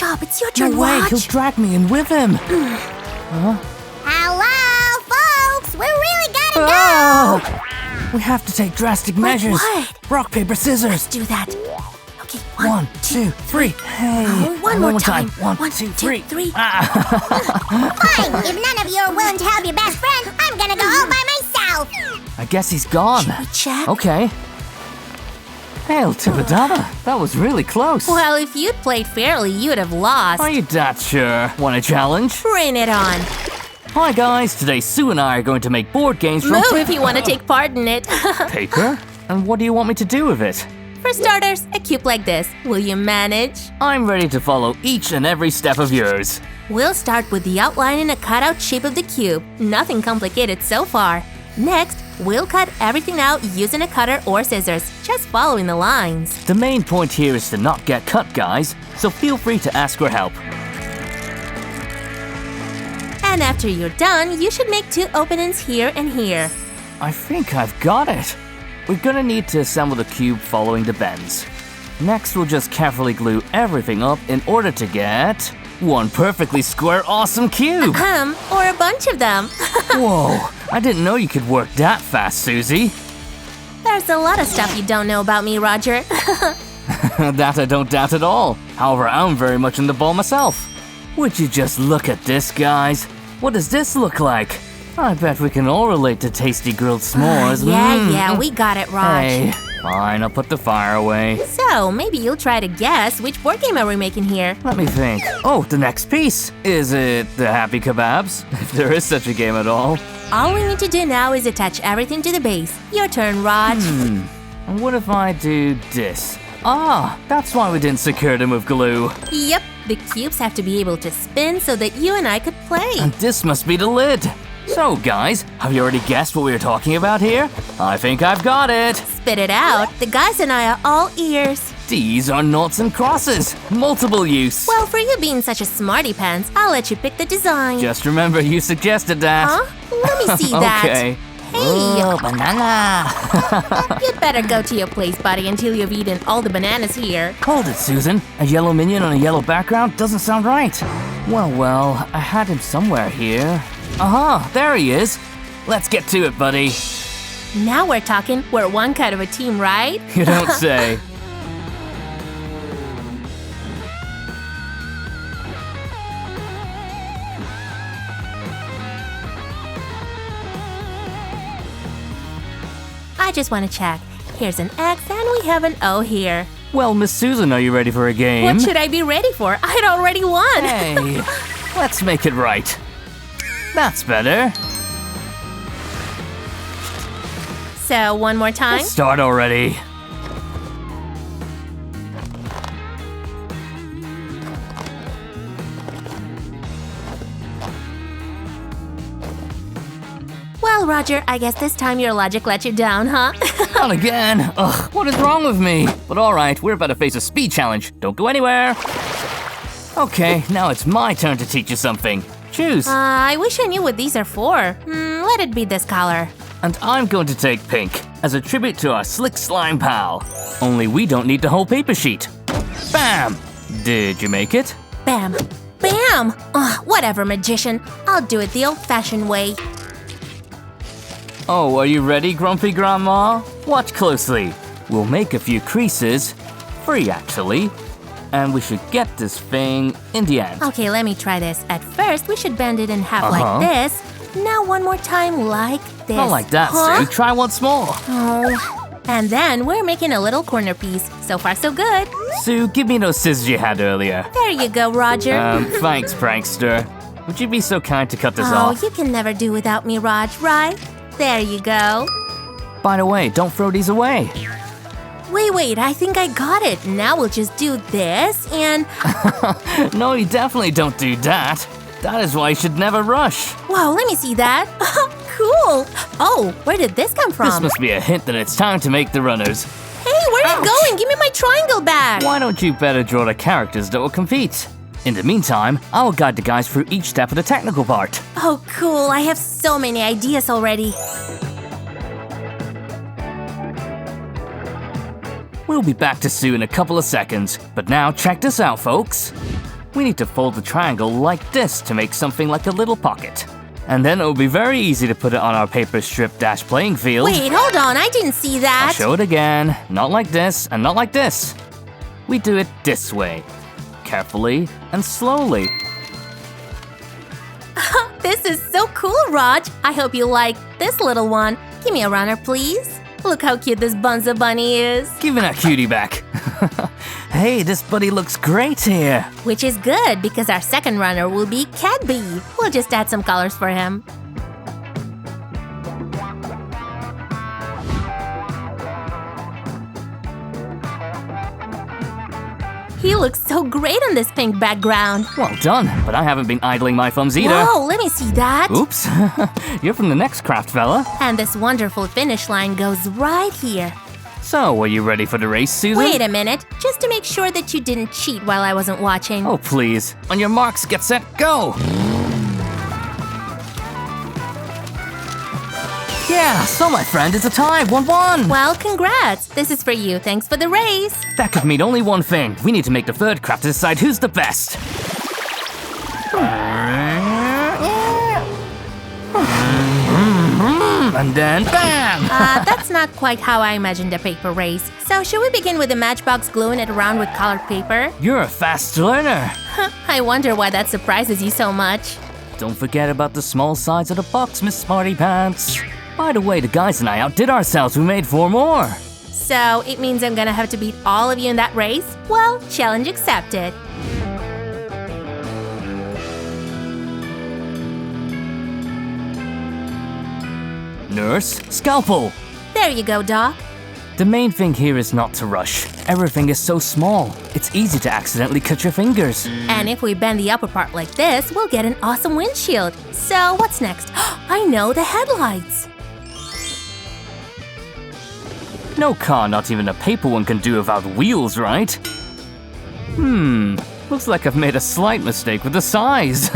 job. It's your turn, No way, Raj. he'll drag me in with him. Hello, folks. We really gotta go. Oh! We have to take drastic measures. what? Rock, paper, scissors. Do that. Okay, 1, 2, 3. Hey. Oh, one more time. 1, 2, 3. Three. Fine. If none of you are willing to help your best friend, I'm gonna go all by myself. I guess he's gone. Should we check? Okay. Hail to the Dama. That was really close. Well, if you'd played fairly, you'd have lost. Are you that sure? Want a challenge? Bring it on. Hi guys, today Sue and I are going to make board games from Move if you want to take part in it. paper. And what do you want me to do with it? For starters, a cube like this. Will you manage? I'm ready to follow each and every step of yours. We'll start with the outline and a cutout shape of the cube. Nothing complicated so far. Next, we'll cut everything out using a cutter or scissors, just following the lines. The main point here is to not get cut, guys, so feel free to ask for help. And after you're done, you should make 2 openings here and here. I think I've got it. We're gonna need to assemble the cube following the bends. Next, we'll just carefully glue everything up in order to get one perfectly square awesome cube. Or a bunch of them. Whoa, I didn't know you could work that fast, Susie. There's a lot of stuff you don't know about me, Roger. That I don't doubt at all. However, I'm very much in the ball myself. Would you just look at this, guys? What does this look like? I bet we can all relate to tasty grilled s'mores. Yeah, we got it, Raj. Hey, fine, I'll put the fire away. So, maybe you'll try to guess which board game are we making here. Let me think. Oh, the next piece. Is it the Happy Kebabs? If there is such a game at all. All we need to do now is attach everything to the base. Your turn, Raj. And what if I do this? Ah, that's why we didn't secure them with glue. Yep, the cubes have to be able to spin so that you and I could play. And this must be the lid. So, guys, have you already guessed what we were talking about here? I think I've got it. Spit it out. The guys and I are all ears. These are noughts and crosses. Multiple use. Well, for you being such a smarty pants, I'll let you pick the design. Just remember you suggested that. Huh? Let me see that. Okay. Hey, Oh, banana. you'd better go to your place, buddy, until you've eaten all the bananas here. Hold it, Susan. A yellow minion on a yellow background doesn't sound right. Well, I had him somewhere here. Aha, there he is. Let's get to it, buddy. Now we're talking. We're one kind of a team, right? You don't say. I just want to check. Here's an X and we have an O here. Well, Miss Susan, are you ready for a game? What should I be ready for? I'd already won. Hey, let's make it right. That's better. So, one more time. Let's start already. Well, Roger, I guess this time your logic let you down, huh? Not again. Ugh, what is wrong with me? But alright, we're about to face a speed challenge. Don't go anywhere. Okay, now it's my turn to teach you something. Choose. I wish I knew what these are for. Let it be this color. And I'm going to take pink, as a tribute to our slick slime pal. Only we don't need the whole paper sheet. Bam! Did you make it? Bam. Bam! Whatever, magician. I'll do it the old-fashioned way. Oh, are you ready, Grumpy Grandma? Watch closely. We'll make a few creases, free actually, and we should get this thing in the end. Okay, let me try this. At first, we should bend it in half like this. Now one more time like this. Not like that, Sue. Try once more. Oh. And then we're making a little corner piece. So far, so good. Sue, give me those scissors you had earlier. There you go, Roger. Thanks, prankster. Would you be so kind to cut this Oh, off? you can never do without me, Raj, right? There you go. By the way, don't throw these away. Wait, I think I got it. Now we'll just do this and… No, you definitely don't do that. That is why you should never rush. Wow, let me see that. Cool. Oh, where did this come from? This must be a hint that it's time to make the runners. Hey, where are you going? Give me my triangle back. Why don't you better draw the characters that will compete? In the meantime, I will guide the guys through each step of the technical part. Oh, cool. I have so many ideas already. We'll be back to Sue in a couple of seconds, but now check this out, folks. We need to fold the triangle like this to make something like a little pocket. And then it will be very easy to put it on our paper strip dash playing field. Wait, hold on, I didn't see that. I'll show it again. Not like this, and not like this. We do it this way. Carefully and slowly. This is so cool, Raj. I hope you like this little one. Give me a runner, please. Look how cute this Bunza bunny is. Give me that cutie back. Hey, this buddy looks great here. Which is good because our second runner will be Cat B. We'll just add some colors for him. He looks so great on this pink background. Well done, but I haven't been idling my thumbs either. Whoa, let me see that. Oops, you're from the next craft, fella. And this wonderful finish line goes right here. So, are you ready for the race, Susan? Wait a minute, just to make sure that you didn't cheat while I wasn't watching. Oh, please. On your marks, get set, go! Yeah, so my friend, it's a tie, 1-1. Well, congrats. This is for you. Thanks for the race. That could mean only one thing. We need to make the third craft to decide who's the best. And then bam! That's not quite how I imagined a paper race. So should we begin with the Matchbox gluing it around with colored paper? You're a fast learner. I wonder why that surprises you so much. Don't forget about the small size of the box, Miss Smarty Pants. By the way, the guys and I outdid ourselves. We made 4 more. So it means I'm gonna have to beat all of you in that race? Well, challenge accepted. Nurse, scalpel. There you go, Doc. The main thing here is not to rush. Everything is so small. It's easy to accidentally cut your fingers. And if we bend the upper part like this, we'll get an awesome windshield. So what's next? I know, the headlights. No car, not even a paper one, can do without wheels, right? Looks like I've made a slight mistake with the size.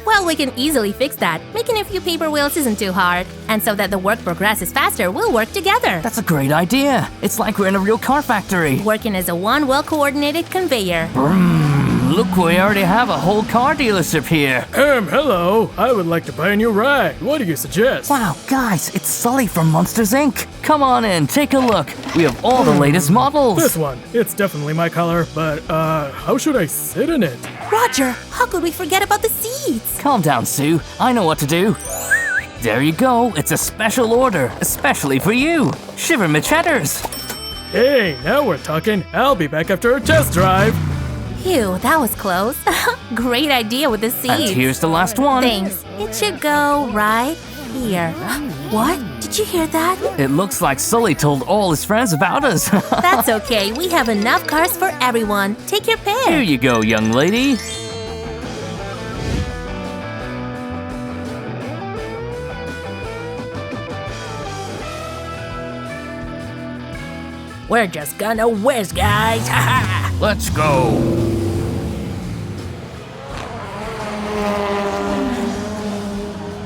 Well, we can easily fix that. Making a few paper wheels isn't too hard. And so that the work progresses faster, we'll work together. That's a great idea. It's like we're in a real car factory. Working as a one well-coordinated conveyor. Look, we already have a whole car dealership here. Hello. I would like to buy a new ride. What do you suggest? Wow, guys, it's Sully from Monsters, Inc. Come on in, take a look. We have all the latest models. This one. It's definitely my color, but, how should I sit in it? Roger, how could we forget about the seats? Calm down, Sue. I know what to do. There you go. It's a special order, especially for you. Shiver me cheddars. Hey, now we're talking. I'll be back after a test drive. Phew, that was close. Great idea with the seats. And here's the last one. Thanks. It should go right here. What? Did you hear that? It looks like Sully told all his friends about us. That's okay. We have enough cars for everyone. Take your pick. Here you go, young lady. We're just gonna whiz, guys. Let's go.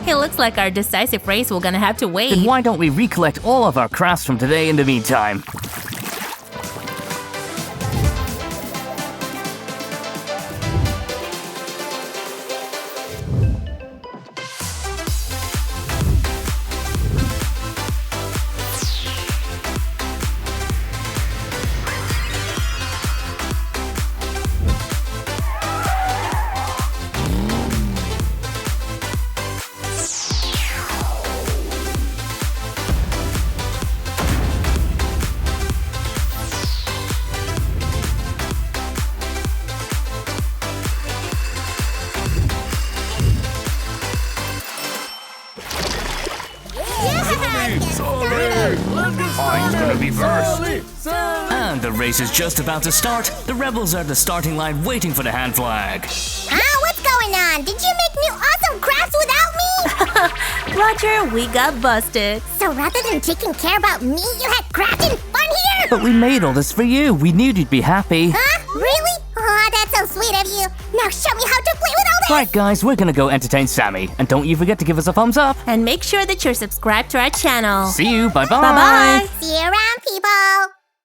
It looks like our decisive race we're gonna have to wait. Then why don't we recollect all of our crafts from today in the meantime? I'm gonna be first. And the race is just about to start. The rebels are at the starting line waiting for the hand flag. What's going on? Did you make new awesome crafts without me? Roger, we got busted. So rather than taking care about me, you had crafting fun here? But we made all this for you. We knew you'd be happy. Huh? Really? Oh, that's so sweet of you. Now show me how to play with all this. Right, guys, we're gonna go entertain Sammy. And don't you forget to give us a thumbs up. And make sure that you're subscribed to our channel. See you. Bye-bye. Bye-bye. See you around.